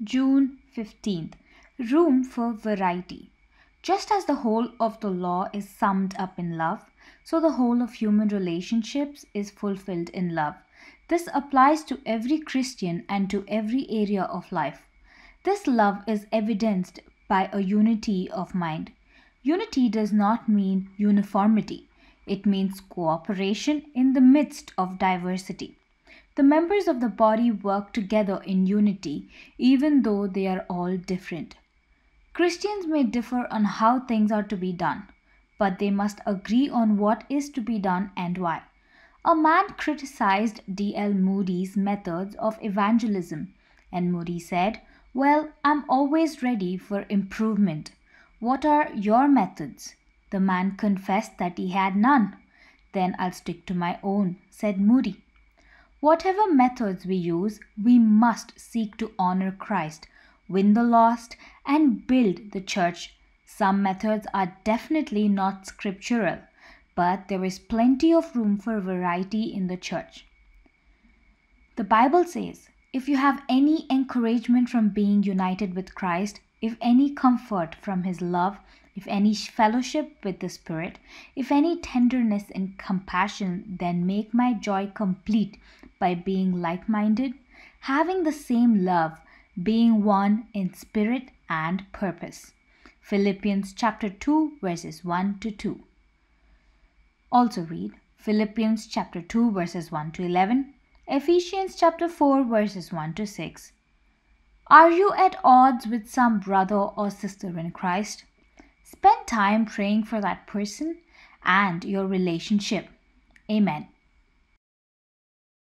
June 15th. Room for variety. Just as the whole of the law is summed up in love, so the whole of human relationships is fulfilled in love. This applies to every Christian and to every area of life. This love is evidenced by a unity of mind. Unity does not mean uniformity, it means cooperation in the midst of diversity. The members of the body work together in unity, even though they are all different. Christians may differ on how things are to be done, but they must agree on what is to be done and why. A man criticized D.L. Moody's methods of evangelism, and Moody said, "Well, I'm always ready for improvement. What are your methods?" The man confessed that he had none. "Then I'll stick to my own," said Moody. Whatever methods we use, we must seek to honor Christ, win the lost, and build the church. Some methods are definitely not scriptural, but there is plenty of room for variety in the church. The Bible says, if you have any encouragement from being united with Christ, if any comfort from His love, if any fellowship with the Spirit, if any tenderness and compassion, then make my joy complete by being like-minded, having the same love, being one in spirit and purpose. Philippians chapter 2 verses 1 to 2. Also read Philippians chapter 2 verses 1 to 11, Ephesians chapter 4 verses 1 to 6. Are you at odds with some brother or sister in Christ? Spend time praying for that person and your relationship. Amen.